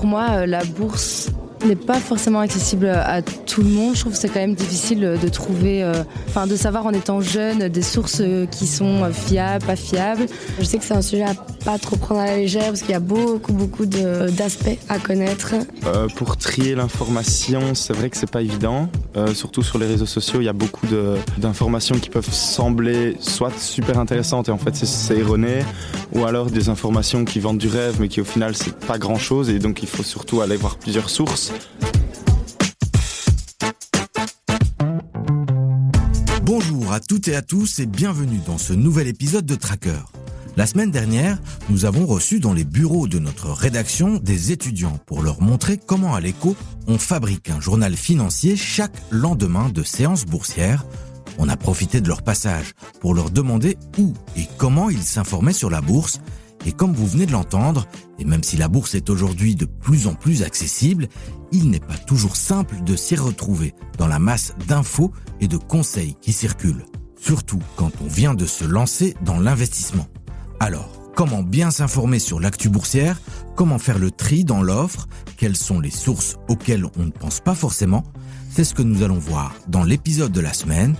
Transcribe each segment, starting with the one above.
pour moi, la bourse n'est pas forcément accessible à tout le monde. Je trouve que c'est quand même difficile de trouver, de savoir en étant jeune des sources qui sont fiables, pas fiables. Je sais que c'est un sujet à pas trop prendre à la légère parce qu'il y a beaucoup d'aspects à connaître. Pour trier l'information, c'est vrai que c'est pas évident. Surtout sur les réseaux sociaux, il y a beaucoup d'informations qui peuvent sembler soit super intéressantes et en fait c'est erroné, ou alors des informations qui vendent du rêve mais qui au final c'est pas grand chose et donc il faut surtout aller voir plusieurs sources. Bonjour à toutes et à tous et bienvenue dans ce nouvel épisode de Tracker. La semaine dernière, nous avons reçu dans les bureaux de notre rédaction des étudiants pour leur montrer comment à l'Écho, on fabrique un journal financier chaque lendemain de séance boursière. On a profité de leur passage pour leur demander où et comment ils s'informaient sur la bourse. Et comme vous venez de l'entendre, et même si la bourse est aujourd'hui de plus en plus accessible, il n'est pas toujours simple de s'y retrouver dans la masse d'infos et de conseils qui circulent. Surtout quand on vient de se lancer dans l'investissement. Alors, comment bien s'informer sur l'actu boursière? Comment faire le tri dans l'offre? Quelles sont les sources auxquelles on ne pense pas forcément? C'est ce que nous allons voir dans l'épisode de la semaine.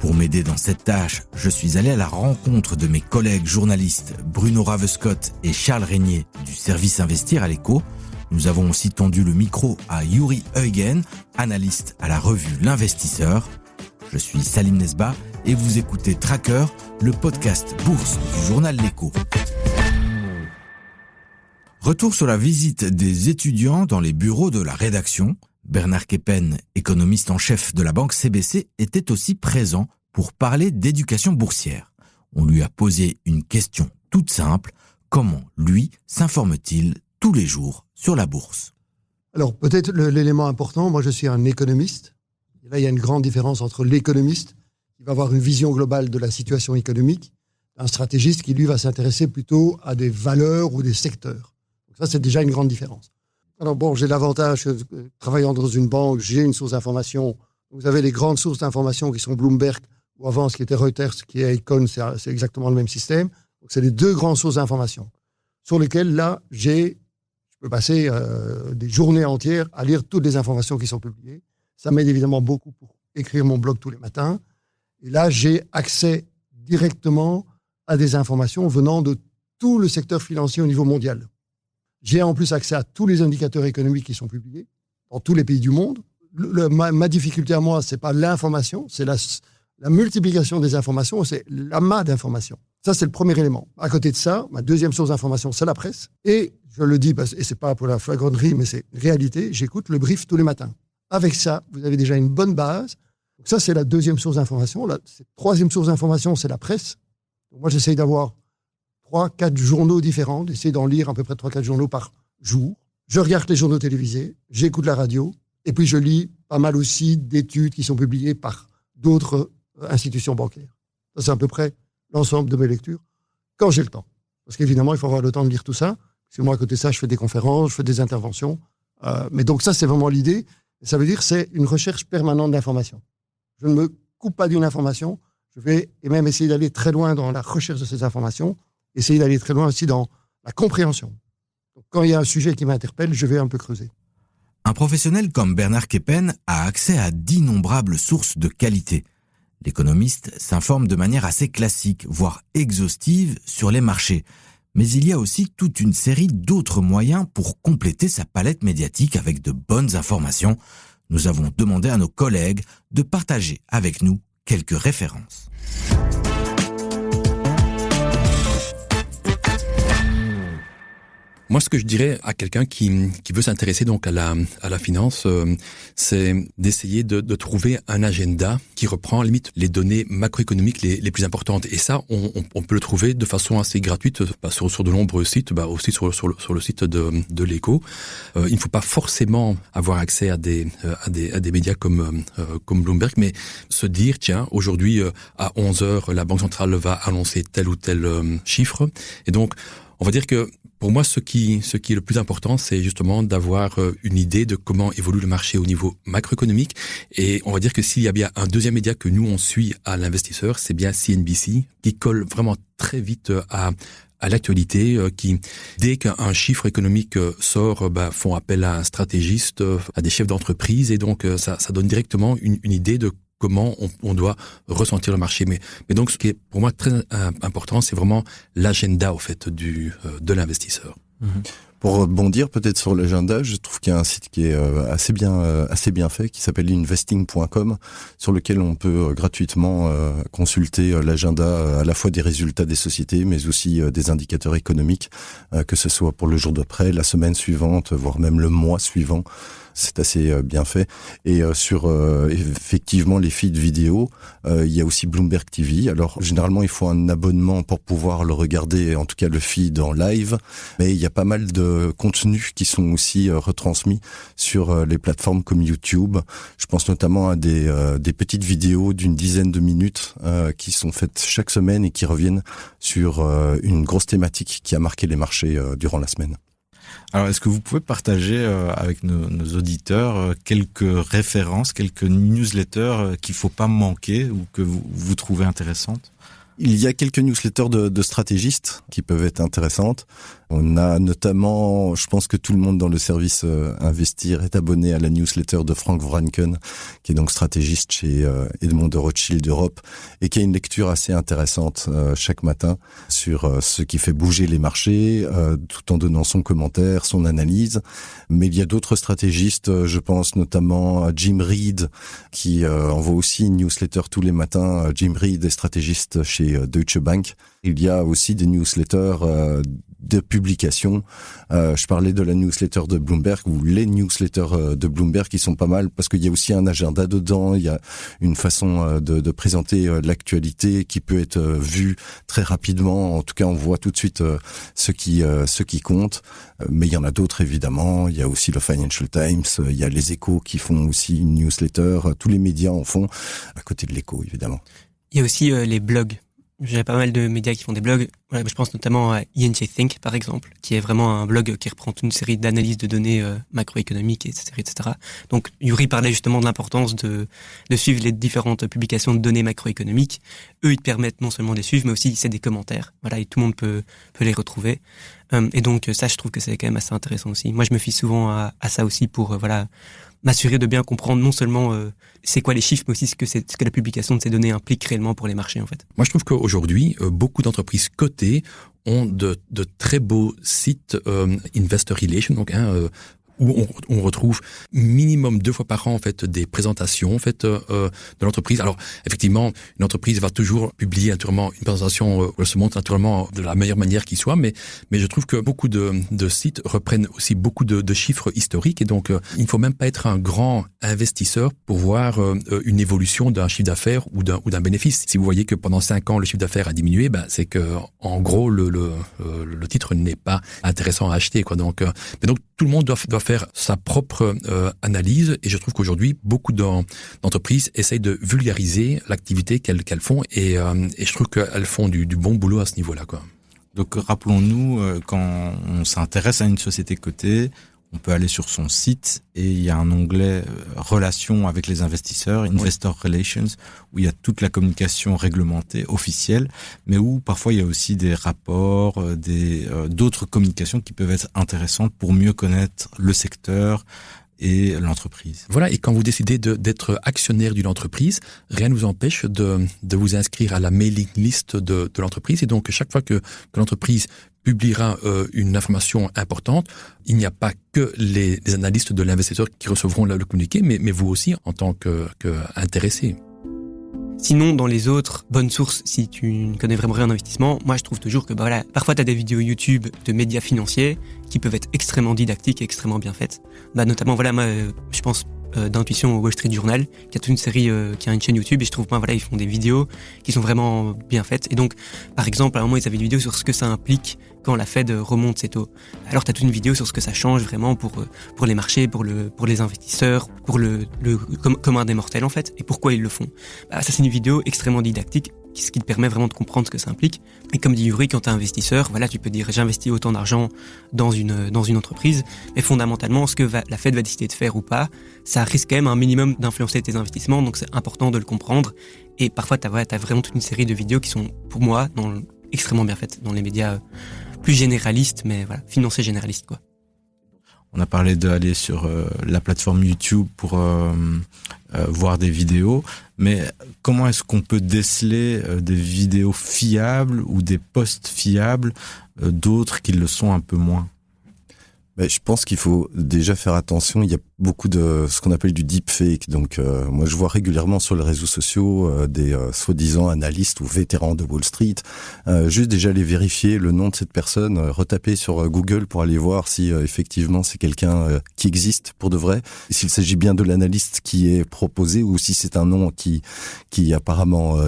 Pour m'aider dans cette tâche, je suis allé à la rencontre de mes collègues journalistes Bruno Ravescott et Charles Régnier du service Investir à l'Écho. Nous avons aussi tendu le micro à Yuri Huygen, analyste à la revue L'Investisseur. Je suis Salim Nesba et vous écoutez Tracker, le podcast bourse du journal L'Écho. Retour sur la visite des étudiants dans les bureaux de la rédaction. Bernard Keppen, économiste en chef de la banque CBC, était aussi présent pour parler d'éducation boursière. On lui a posé une question toute simple. Comment, lui, s'informe-t-il tous les jours sur la bourse? Alors, peut-être l'élément important, moi je suis un économiste. Et là, il y a une grande différence entre l'économiste, qui va avoir une vision globale de la situation économique, un stratégiste qui, lui, va s'intéresser plutôt à des valeurs ou des secteurs. Donc ça, c'est déjà une grande différence. Alors bon, j'ai l'avantage, travaillant dans une banque, j'ai une source d'information. Vous avez les grandes sources d'information qui sont Bloomberg, ou avant ce qui était Reuters, ce qui est Econ, c'est exactement le même système. Donc c'est les deux grandes sources d'information sur lesquelles, là, je peux passer des journées entières à lire toutes les informations qui sont publiées. Ça m'aide évidemment beaucoup pour écrire mon blog tous les matins. Et là, j'ai accès directement à des informations venant de tout le secteur financier au niveau mondial. J'ai en plus accès à tous les indicateurs économiques qui sont publiés dans tous les pays du monde. Ma difficulté à moi, ce n'est pas l'information, c'est la multiplication des informations, c'est l'amas d'informations. Ça, c'est le premier élément. À côté de ça, ma deuxième source d'information, c'est la presse. Et je le dis, et ce n'est pas pour la flagrannerie, mais c'est une réalité, j'écoute le brief tous les matins. Avec ça, vous avez déjà une bonne base. Donc ça, c'est la deuxième source d'information. La troisième source d'information, c'est la presse. Donc moi, j'essaye d'avoir 3-4 journaux différents, d'essayer d'en lire à peu près 3-4 journaux par jour. Je regarde les journaux télévisés, j'écoute la radio, et puis je lis pas mal aussi d'études qui sont publiées par d'autres institutions bancaires. Ça, c'est à peu près l'ensemble de mes lectures, quand j'ai le temps. Parce qu'évidemment, il faut avoir le temps de lire tout ça. Parce que moi, à côté de ça, je fais des conférences, je fais des interventions. Mais donc ça, c'est vraiment l'idée. Ça veut dire que c'est une recherche permanente d'informations. Je ne me coupe pas d'une information. Je vais et même essayer d'aller très loin dans la recherche de ces informations, essayer d'aller très loin aussi dans la compréhension. Donc, quand il y a un sujet qui m'interpelle, je vais un peu creuser. Un professionnel comme Bernard Keppen a accès à d'innombrables sources de qualité. L'économiste s'informe de manière assez classique, voire exhaustive, sur les marchés. Mais il y a aussi toute une série d'autres moyens pour compléter sa palette médiatique avec de bonnes informations. Nous avons demandé à nos collègues de partager avec nous quelques références. Moi, ce que je dirais à quelqu'un qui veut s'intéresser donc à la finance, c'est d'essayer de trouver un agenda qui reprend à la limite les données macroéconomiques les plus importantes. Et ça, on peut le trouver de façon assez gratuite sur de nombreux sites, aussi sur le site de l'Écho. Il ne faut pas forcément avoir accès à des médias comme Bloomberg, mais se dire tiens, aujourd'hui à 11h, la Banque centrale va annoncer tel ou tel chiffre. Et donc, on va dire que Pour moi, ce qui est le plus important, c'est justement d'avoir une idée de comment évolue le marché au niveau macroéconomique. Et on va dire que s'il y a bien un deuxième média que nous, on suit à l'investisseur, c'est bien CNBC, qui colle vraiment très vite à l'actualité, qui, dès qu'un chiffre économique sort, font appel à un stratégiste, à des chefs d'entreprise. Et donc, ça donne directement une idée de comment on doit ressentir le marché. Mais donc, ce qui est pour moi très important, c'est vraiment l'agenda, au fait, de l'investisseur. Pour rebondir peut-être sur l'agenda, je trouve qu'il y a un site qui est assez bien fait, qui s'appelle investing.com, sur lequel on peut gratuitement consulter l'agenda à la fois des résultats des sociétés, mais aussi des indicateurs économiques, que ce soit pour le jour d'après, la semaine suivante, voire même le mois suivant. C'est assez bien fait. Et sur effectivement les feeds vidéo, il y a aussi Bloomberg TV. Alors généralement il faut un abonnement pour pouvoir le regarder, en tout cas le feed en live, mais il y a pas mal de contenus qui sont aussi retransmis sur les plateformes comme YouTube. Je pense notamment à des petites vidéos d'une dizaine de minutes qui sont faites chaque semaine et qui reviennent sur une grosse thématique qui a marqué les marchés durant la semaine. Alors, est-ce que vous pouvez partager avec nos auditeurs quelques références, quelques newsletters qu'il faut pas manquer ou que vous trouvez intéressantes ? Il y a quelques newsletters de stratégistes qui peuvent être intéressantes. On a notamment, je pense que tout le monde dans le service Investir est abonné à la newsletter de Frank Vranken, qui est donc stratégiste chez Edmond de Rothschild Europe, et qui a une lecture assez intéressante chaque matin sur ce qui fait bouger les marchés, tout en donnant son commentaire, son analyse. Mais il y a d'autres stratégistes, je pense notamment à Jim Reed, qui envoie aussi une newsletter tous les matins. Jim Reed est stratégiste chez Deutsche Bank. Il y a aussi des newsletters de publication. Je parlais de la newsletter de Bloomberg ou les newsletters de Bloomberg qui sont pas mal parce qu'il y a aussi un agenda dedans. Il y a une façon de présenter l'actualité qui peut être vue très rapidement. En tout cas, on voit tout de suite ce qui compte. Mais il y en a d'autres évidemment. Il y a aussi le Financial Times. Il y a les Échos qui font aussi une newsletter. Tous les médias en font à côté de l'Écho évidemment. Il y a aussi les blogs. J'ai pas mal de médias qui font des blogs. Voilà, je pense notamment à ING Think, par exemple, qui est vraiment un blog qui reprend toute une série d'analyses de données macroéconomiques, etc. Donc, Yuri parlait justement de l'importance de suivre les différentes publications de données macroéconomiques. Eux, ils te permettent non seulement de les suivre, mais aussi c'est des commentaires. Voilà, et tout le monde peut les retrouver. Et donc, ça, je trouve que c'est quand même assez intéressant aussi. Moi, je me fie souvent à ça aussi pour, m'assurer de bien comprendre non seulement c'est quoi les chiffres, mais aussi ce que la publication de ces données implique réellement pour les marchés, en fait. Moi, je trouve qu'aujourd'hui, beaucoup d'entreprises cotées ont de très beaux sites Investor Relations, donc où on retrouve minimum 2 fois par an en fait des présentations en fait de l'entreprise. Alors effectivement, une entreprise va toujours publier naturellement une présentation où elle se montre naturellement de la meilleure manière qui soit, mais je trouve que beaucoup de sites reprennent aussi beaucoup de chiffres historiques et donc il ne faut même pas être un grand investisseur pour voir une évolution d'un chiffre d'affaires ou d'un bénéfice. Si vous voyez que pendant 5 ans le chiffre d'affaires a diminué, c'est que en gros le titre n'est pas intéressant à acheter quoi. Donc mais donc tout le monde doit faire sa propre analyse et je trouve qu'aujourd'hui beaucoup d'entreprises essayent de vulgariser l'activité qu'elles font et je trouve qu'elles font du bon boulot à ce niveau-là quoi. Donc rappelons-nous quand on s'intéresse à une société cotée, on peut aller sur son site et il y a un onglet relations avec les investisseurs, Investor Relations, où il y a toute la communication réglementée, officielle, mais où parfois il y a aussi des rapports, d'autres communications qui peuvent être intéressantes pour mieux connaître le secteur et l'entreprise. Voilà, et quand vous décidez d'être actionnaire d'une entreprise, rien ne vous empêche de vous inscrire à la mailing list de l'entreprise et donc chaque fois que l'entreprise publiera une information importante, il n'y a pas que les analystes de l'investisseur qui recevront le communiqué, mais vous aussi en tant qu'intéressé. Sinon, dans les autres bonnes sources, si tu ne connais vraiment rien en investissement, moi je trouve toujours que parfois tu as des vidéos YouTube de médias financiers qui peuvent être extrêmement didactiques et extrêmement bien faites. Notamment, moi, je pense d'intuition au Wall Street Journal, qui a toute une série, qui a une chaîne YouTube, et je trouve, ils font des vidéos qui sont vraiment bien faites. Et donc, par exemple, à un moment, ils avaient une vidéo sur ce que ça implique quand la Fed remonte ses taux. Alors, tu as toute une vidéo sur ce que ça change vraiment pour les marchés, pour les investisseurs, pour le commun des mortels, en fait, et pourquoi ils le font. Ça, c'est une vidéo extrêmement didactique, ce qui te permet vraiment de comprendre ce que ça implique. Et comme dit Yuri, quand tu es investisseur, voilà, tu peux dire j'investis autant d'argent dans une entreprise, mais fondamentalement, ce que la Fed va décider de faire ou pas, ça risque quand même un minimum d'influencer tes investissements, donc c'est important de le comprendre. Et parfois, t'as vraiment toute une série de vidéos qui sont, pour moi, extrêmement bien faites dans les médias plus généralistes, mais voilà, financiers généralistes, quoi. On a parlé d'aller sur la plateforme YouTube pour voir des vidéos, mais comment est-ce qu'on peut déceler des vidéos fiables ou des posts fiables d'autres qui le sont un peu moins? Je pense qu'il faut déjà faire attention. Il y a beaucoup de ce qu'on appelle du deepfake. Donc, moi, je vois régulièrement sur les réseaux sociaux des soi-disant analystes ou vétérans de Wall Street. Juste déjà aller vérifier le nom de cette personne, retaper sur Google pour aller voir si effectivement c'est quelqu'un qui existe pour de vrai. Et s'il s'agit bien de l'analyste qui est proposé ou si c'est un nom qui apparemment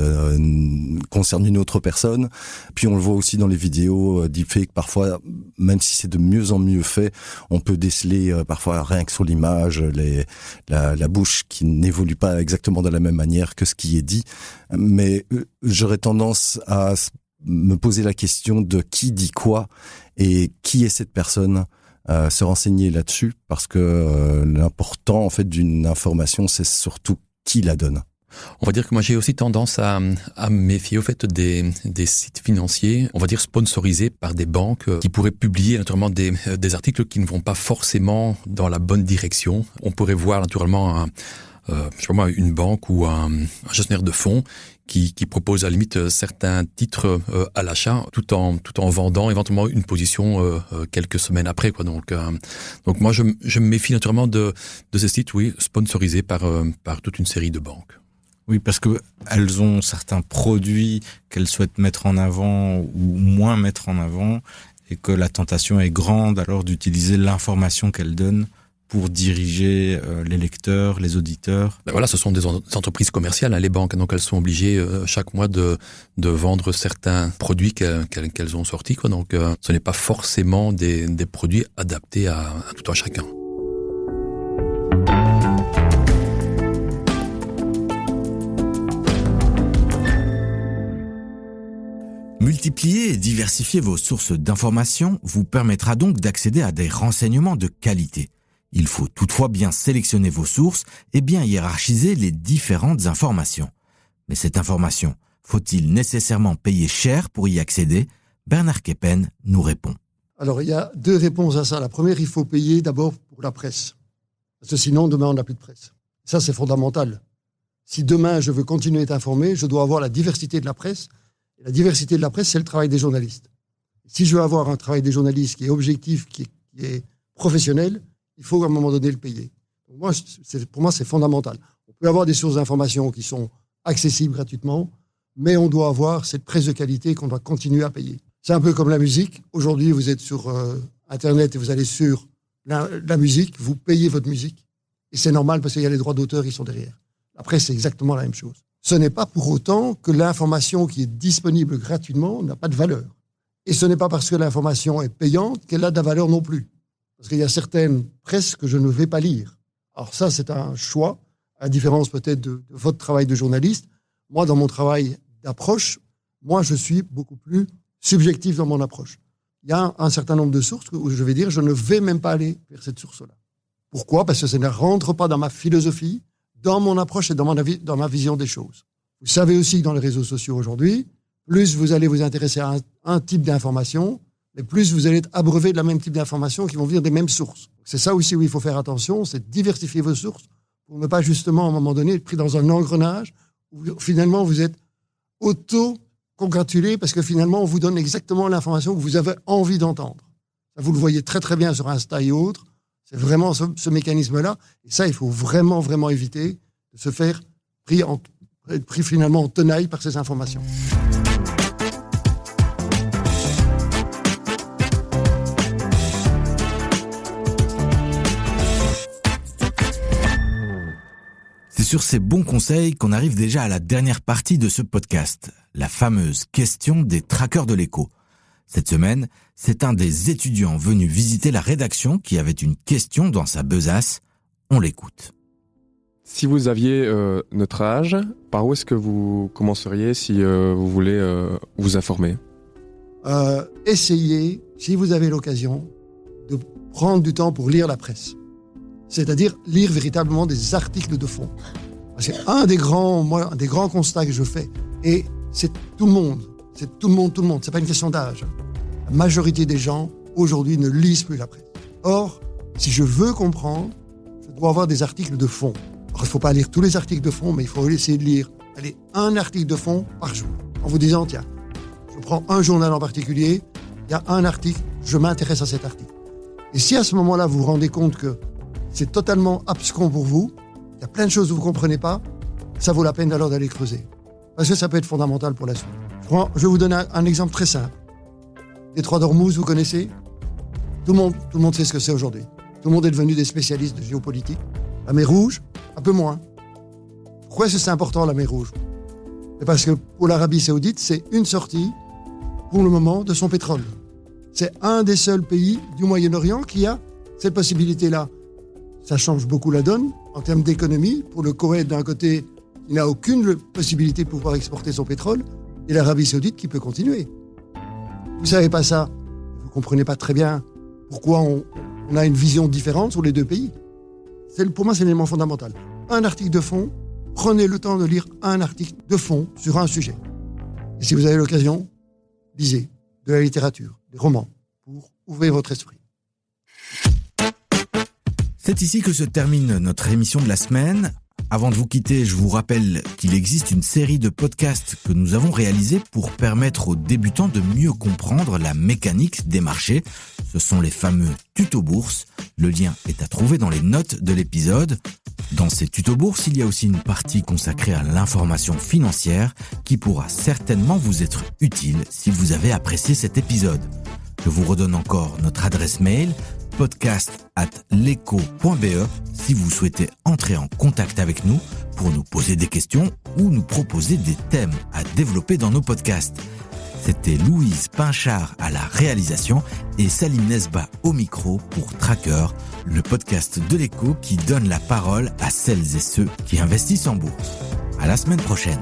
concerne une autre personne. Puis on le voit aussi dans les vidéos deepfake. Parfois, même si c'est de mieux en mieux fait, on peut déceler parfois rien que sur l'image la bouche qui n'évolue pas exactement de la même manière que ce qui est dit. Mais j'aurais tendance à me poser la question de qui dit quoi et qui est cette personne, se renseigner là-dessus, parce que l'important en fait d'une information, c'est surtout qui la donne. On va dire que moi j'ai aussi tendance à me méfier au fait des sites financiers, on va dire sponsorisés par des banques qui pourraient publier naturellement des articles qui ne vont pas forcément dans la bonne direction. On pourrait voir naturellement une banque ou un gestionnaire de fonds qui propose à la limite certains titres à l'achat tout en vendant éventuellement une position quelques semaines après, quoi. Donc moi je me méfie naturellement de ces sites, oui, sponsorisés par toute une série de banques. Oui, parce que elles ont certains produits qu'elles souhaitent mettre en avant ou moins mettre en avant, et que la tentation est grande alors d'utiliser l'information qu'elles donnent pour diriger les lecteurs, les auditeurs. Voilà, ce sont des entreprises commerciales, les banques, donc elles sont obligées chaque mois de vendre certains produits qu'elles ont sortis, quoi. Donc ce n'est pas forcément des produits adaptés à tout un chacun. Multiplier et diversifier vos sources d'informations vous permettra donc d'accéder à des renseignements de qualité. Il faut toutefois bien sélectionner vos sources et bien hiérarchiser les différentes informations. Mais cette information, faut-il nécessairement payer cher pour y accéder? Bernard Keppen nous répond. Alors, il y a deux réponses à ça. La première, il faut payer d'abord pour la presse. Parce que sinon, demain, on n'a plus de presse. Ça, c'est fondamental. Si demain, je veux continuer à être informé, je dois avoir la diversité de la presse. Et la diversité de la presse, c'est le travail des journalistes. Si je veux avoir un travail des journalistes qui est objectif, qui est professionnel, il faut à un moment donné le payer. Pour moi, c'est fondamental. On peut avoir des sources d'information qui sont accessibles gratuitement, mais on doit avoir cette presse de qualité qu'on doit continuer à payer. C'est un peu comme la musique. Aujourd'hui, vous êtes sur Internet et vous allez sur la musique, vous payez votre musique. Et c'est normal parce qu'il y a les droits d'auteur qui sont derrière. La presse, c'est exactement la même chose. Ce n'est pas pour autant que l'information qui est disponible gratuitement n'a pas de valeur. Et ce n'est pas parce que l'information est payante qu'elle a de la valeur non plus. Parce qu'il y a certaines presses que je ne vais pas lire. Alors ça, c'est un choix, à la différence peut-être de votre travail de journaliste. Moi, dans mon travail d'approche, moi, je suis beaucoup plus subjectif dans mon approche. Il y a un certain nombre de sources où je vais dire, je ne vais même pas aller vers cette source-là. Pourquoi? Parce que ça ne rentre pas dans ma philosophie, dans mon approche et dans ma vision des choses. Vous savez aussi que dans les réseaux sociaux aujourd'hui, plus vous allez vous intéresser à un type d'information, mais plus vous allez être abreuvé de la même type d'informations qui vont venir des mêmes sources. C'est ça aussi où il faut faire attention, c'est diversifier vos sources pour ne pas justement à un moment donné être pris dans un engrenage où finalement vous êtes auto-congratulé parce que finalement on vous donne exactement l'information que vous avez envie d'entendre. Ça, vous le voyez très très bien sur Insta et autres. C'est vraiment ce mécanisme-là. Et ça, il faut vraiment, vraiment éviter de se faire pris finalement en tenaille par ces informations. C'est sur ces bons conseils qu'on arrive déjà à la dernière partie de ce podcast, la fameuse question des traqueurs de l'écho. Cette semaine, c'est un des étudiants venus visiter la rédaction qui avait une question dans sa besace. On l'écoute. Si vous aviez notre âge, par où est-ce que vous commenceriez si vous voulez vous informer ? Essayez, si vous avez l'occasion, de prendre du temps pour lire la presse. C'est-à-dire lire véritablement des articles de fond. C'est un des grands constats que je fais. Et c'est tout le monde. C'est tout le monde. C'est pas une question d'âge. La majorité des gens, aujourd'hui, ne lisent plus la presse. Or, si je veux comprendre, je dois avoir des articles de fond. Alors, il ne faut pas lire tous les articles de fond, mais il faut essayer de lire un article de fond par jour. En vous disant, tiens, je prends un journal en particulier, il y a un article, je m'intéresse à cet article. Et si à ce moment-là, vous vous rendez compte que c'est totalement abscon pour vous, il y a plein de choses que vous ne comprenez pas, ça vaut la peine alors d'aller creuser. Parce que ça peut être fondamental pour la suite. Je vais vous donner un exemple très simple. Détroit d'Ormuz, vous connaissez ? Tout le monde sait ce que c'est aujourd'hui. Tout le monde est devenu des spécialistes de géopolitique. La mer Rouge, un peu moins. Pourquoi est-ce que c'est important, la mer Rouge ? C'est parce que pour l'Arabie Saoudite, c'est une sortie, pour le moment, de son pétrole. C'est un des seuls pays du Moyen-Orient qui a cette possibilité-là. Ça change beaucoup la donne en termes d'économie. Pour le Koweït, d'un côté, il n'a aucune possibilité de pouvoir exporter son pétrole, et l'Arabie Saoudite qui peut continuer. Vous ne savez pas ça, vous ne comprenez pas très bien pourquoi on a une vision différente sur les deux pays. Pour moi, c'est l'élément fondamental. Un article de fond, prenez le temps de lire un article de fond sur un sujet. Et si vous avez l'occasion, lisez de la littérature, des romans, pour ouvrir votre esprit. C'est ici que se termine notre émission de la semaine. Avant de vous quitter, je vous rappelle qu'il existe une série de podcasts que nous avons réalisés pour permettre aux débutants de mieux comprendre la mécanique des marchés. Ce sont les fameux tutos bourses. Le lien est à trouver dans les notes de l'épisode. Dans ces tutos bourses, il y a aussi une partie consacrée à l'information financière qui pourra certainement vous être utile si vous avez apprécié cet épisode. Je vous redonne encore notre adresse mail podcast@leco.be si vous souhaitez entrer en contact avec nous pour nous poser des questions ou nous proposer des thèmes à développer dans nos podcasts. C'était Louise Pinchard à la réalisation et Salim Nesba au micro pour Tracker, le podcast de l'Eco qui donne la parole à celles et ceux qui investissent en bourse. À la semaine prochaine.